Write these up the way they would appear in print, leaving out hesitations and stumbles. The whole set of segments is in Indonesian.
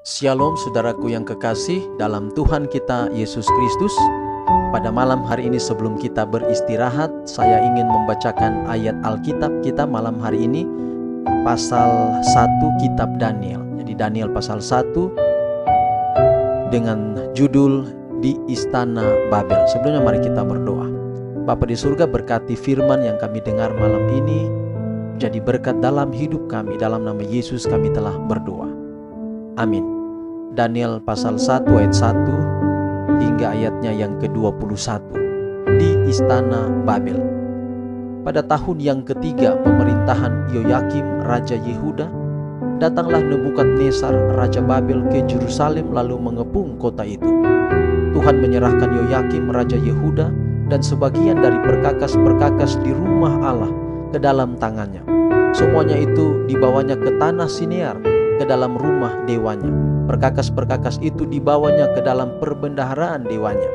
Shalom saudaraku yang kekasih dalam Tuhan kita Yesus Kristus. Pada malam hari ini sebelum kita beristirahat, saya ingin membacakan ayat Alkitab kita malam hari ini, pasal 1 kitab Daniel. Jadi Daniel pasal 1 dengan judul Di Istana Babel. Sebelumnya mari kita berdoa. Bapa di surga, berkati firman yang kami dengar malam ini, jadi berkat dalam hidup kami. Dalam nama Yesus kami telah berdoa. Amin. Daniel pasal 1 ayat 1 hingga ayatnya yang ke-21. Di Istana Babel. Pada tahun yang ketiga pemerintahan Yoyakim Raja Yehuda, datanglah Nebukadnezar Raja Babel ke Yerusalem lalu mengepung kota itu. Tuhan menyerahkan Yoyakim Raja Yehuda dan sebagian dari perkakas-perkakas di rumah Allah ke dalam tangannya. Semuanya itu dibawanya ke tanah Sinear, ke dalam rumah dewanya. Perkakas-perkakas itu dibawanya ke dalam perbendaharaan dewanya.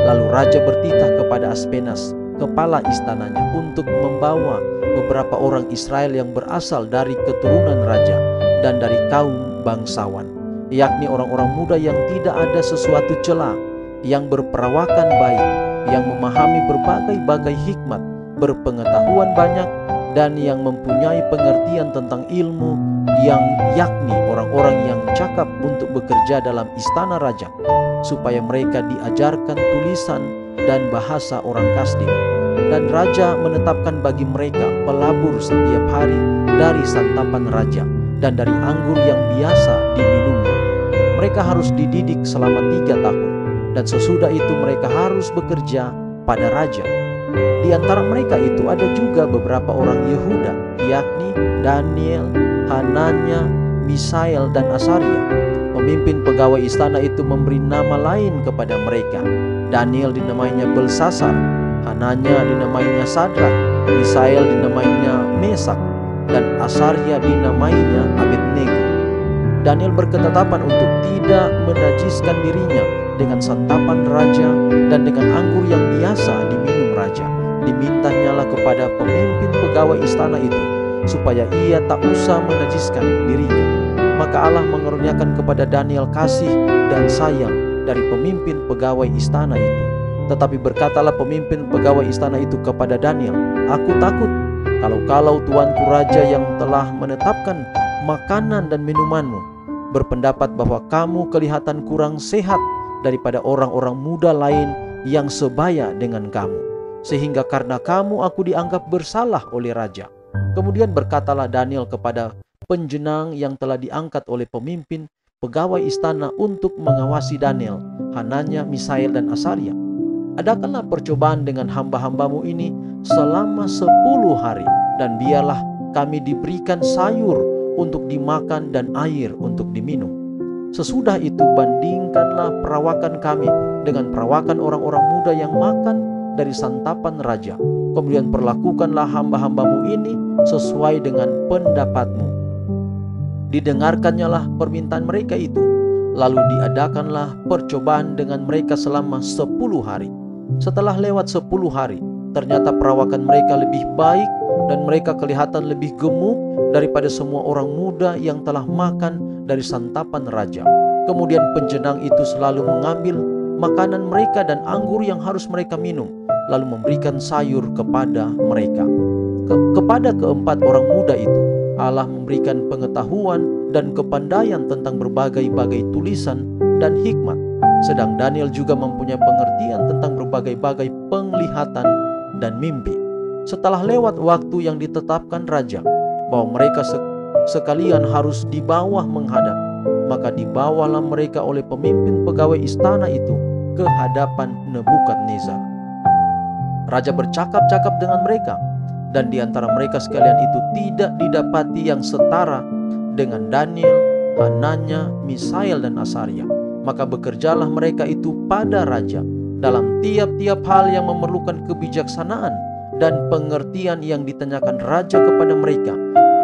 Lalu raja bertitah kepada Aspenas, kepala istananya, untuk membawa beberapa orang Israel yang berasal dari keturunan raja dan dari kaum bangsawan, yakni orang-orang muda yang tidak ada sesuatu cela, yang berperawakan baik, yang memahami berbagai-bagai hikmat, berpengetahuan banyak, dan yang mempunyai pengertian tentang ilmu, yang yakni orang-orang yang cakap untuk bekerja dalam istana raja, supaya mereka diajarkan tulisan dan bahasa orang Kasdim. Dan raja menetapkan bagi mereka pelabur setiap hari dari santapan raja dan dari anggur yang biasa diminumnya. Mereka harus dididik selama 3 tahun, dan sesudah itu mereka harus bekerja pada raja. Di antara mereka itu ada juga beberapa orang Yehuda, yakni Daniel, Hananya, Misael, dan Asaria. Pemimpin pegawai istana itu memberi nama lain kepada mereka. Daniel dinamainya Belsasar, Hananya dinamainya Sadrak, Misael dinamainya Mesak, dan Asaria dinamainya Abednego. Daniel berketetapan untuk tidak menajiskan dirinya dengan santapan raja dan dengan anggur yang biasa diminum raja. Dimintanyalah kepada pemimpin pegawai istana itu supaya ia tak usah menajiskan dirinya. Maka Allah mengaruniakan kepada Daniel kasih dan sayang dari pemimpin pegawai istana itu. Tetapi berkatalah pemimpin pegawai istana itu kepada Daniel, "Aku takut kalau tuanku raja yang telah menetapkan makanan dan minumanmu berpendapat bahwa kamu kelihatan kurang sehat daripada orang-orang muda lain yang sebaya dengan kamu, sehingga karena kamu aku dianggap bersalah oleh raja." Kemudian berkatalah Daniel kepada penjenang yang telah diangkat oleh pemimpin pegawai istana untuk mengawasi Daniel, Hananya, Misael, dan Asaria, "Adakanlah percobaan dengan hamba-hambamu ini selama 10 hari, dan biarlah kami diberikan sayur untuk dimakan dan air untuk diminum. Sesudah itu bandingkanlah perawakan kami dengan perawakan orang-orang muda yang makan dari santapan raja. Kemudian perlakukanlah hamba-hambamu ini sesuai dengan pendapatmu." Didengarkannyalah permintaan mereka itu. Lalu diadakanlah percobaan dengan mereka selama 10 hari. Setelah lewat 10 hari, ternyata perawakan mereka lebih baik dan mereka kelihatan lebih gemuk daripada semua orang muda yang telah makan dari santapan raja. Kemudian penjenang itu selalu mengambil makanan mereka dan anggur yang harus mereka minum, lalu memberikan sayur kepada mereka. Kepada keempat orang muda itu, Allah memberikan pengetahuan dan kepandaian tentang berbagai-bagai tulisan dan hikmat. Sedang Daniel juga mempunyai pengertian tentang berbagai-bagai penglihatan dan mimpi. Setelah lewat waktu yang ditetapkan raja, bahwa mereka sekalian harus di bawah menghadap, maka dibawalah mereka oleh pemimpin pegawai istana itu ke hadapan Nebukadnezar. Raja bercakap-cakap dengan mereka, dan di antara mereka sekalian itu tidak didapati yang setara dengan Daniel, Hananya, Misael, dan Asaria. Maka bekerjalah mereka itu pada raja dalam tiap-tiap hal yang memerlukan kebijaksanaan dan pengertian yang ditanyakan raja kepada mereka.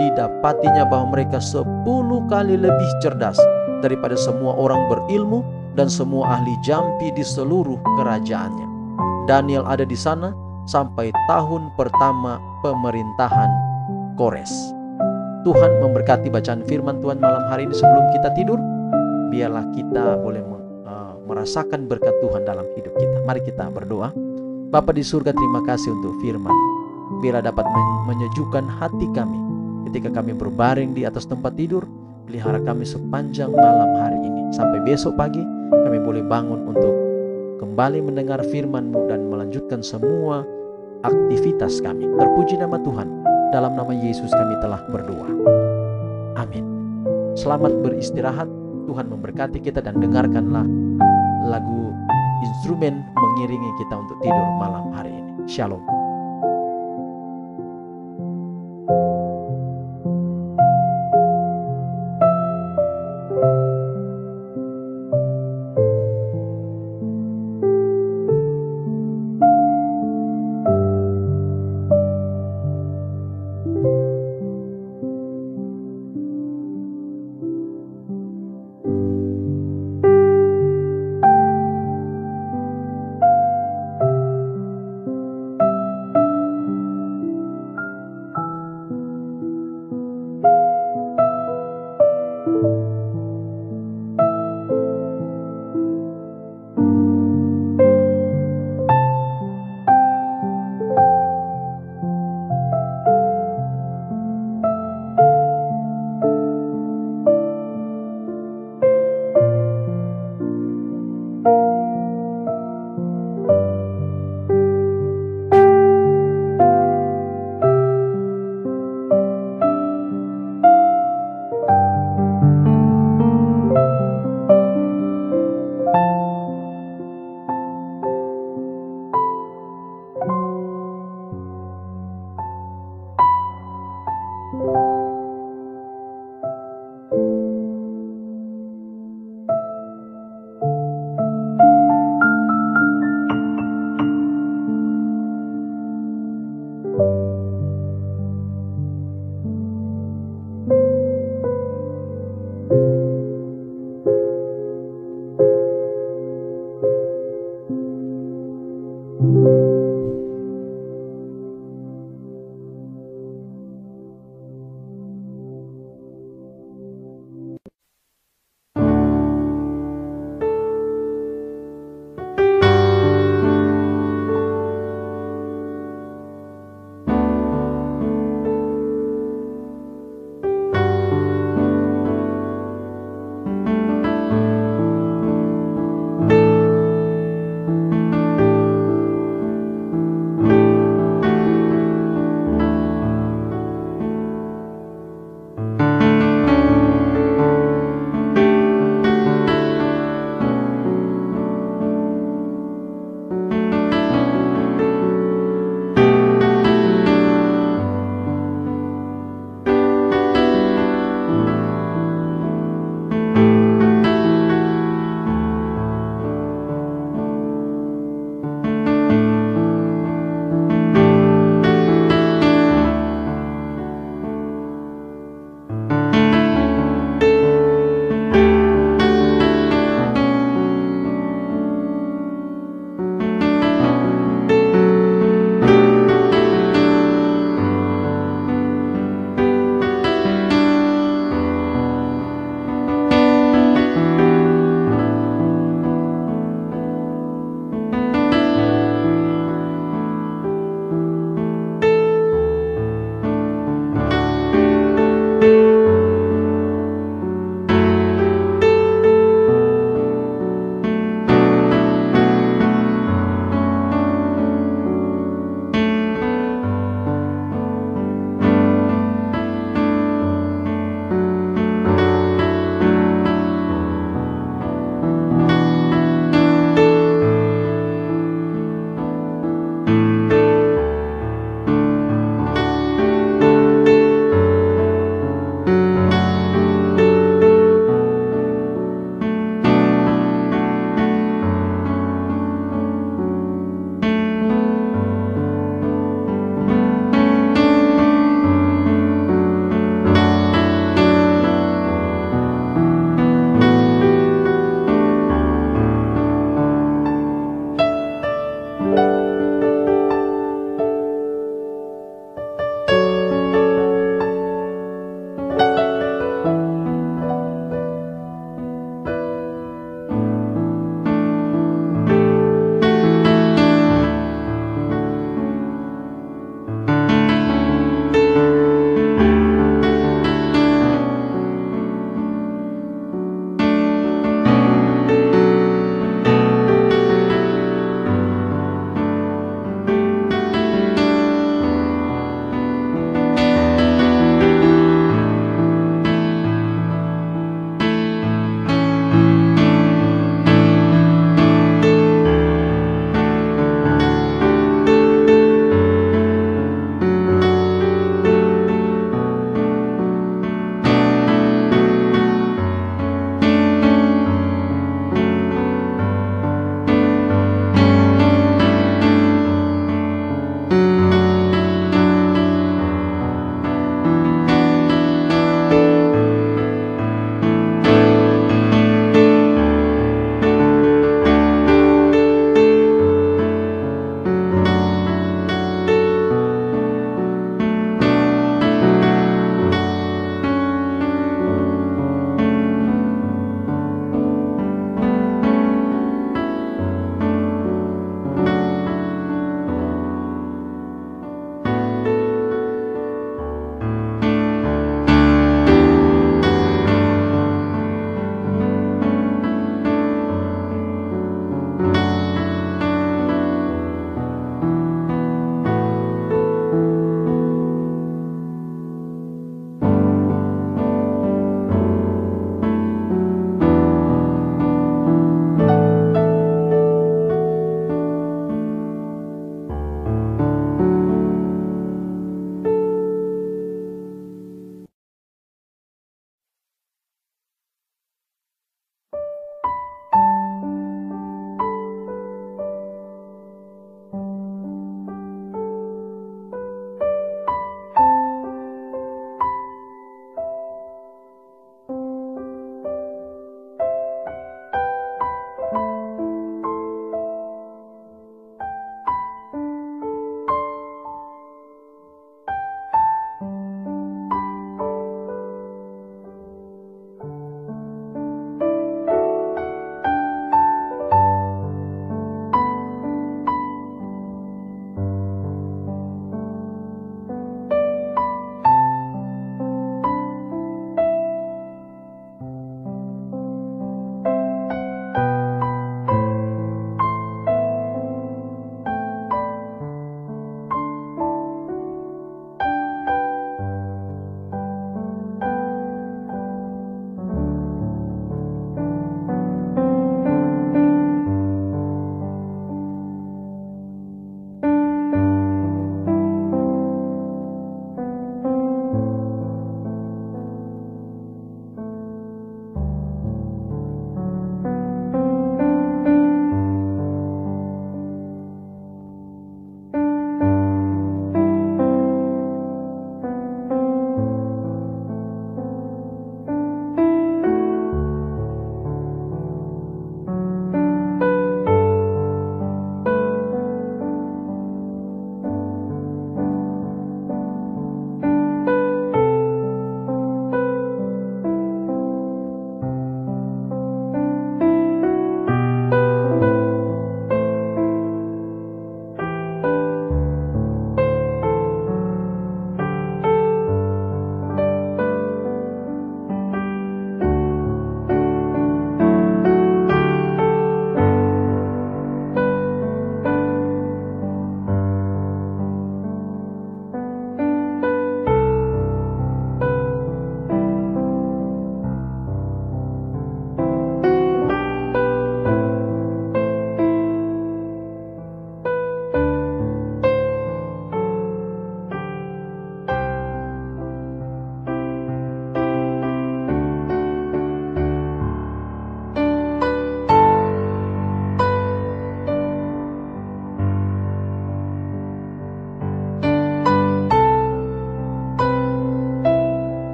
Didapatinya bahwa mereka 10 kali lebih cerdas daripada semua orang berilmu dan semua ahli jampi di seluruh kerajaannya. Daniel ada di sana sampai tahun pertama pemerintahan Kores. Tuhan memberkati bacaan firman Tuhan malam hari ini. Sebelum kita tidur, biarlah kita boleh merasakan berkat Tuhan dalam hidup kita. Mari kita berdoa. Bapa di surga, terima kasih untuk firman. Biarlah dapat menyejukkan hati kami ketika kami berbaring di atas tempat tidur. Pelihara kami sepanjang malam hari ini. Sampai besok pagi kami boleh bangun untuk kembali mendengar firman-Mu dan melanjutkan semua aktivitas kami. Terpuji nama Tuhan. Dalam nama Yesus kami telah berdoa. Amin. Selamat beristirahat. Tuhan memberkati kita, dan dengarkanlah lagu instrumen mengiringi kita untuk tidur malam hari ini. Shalom.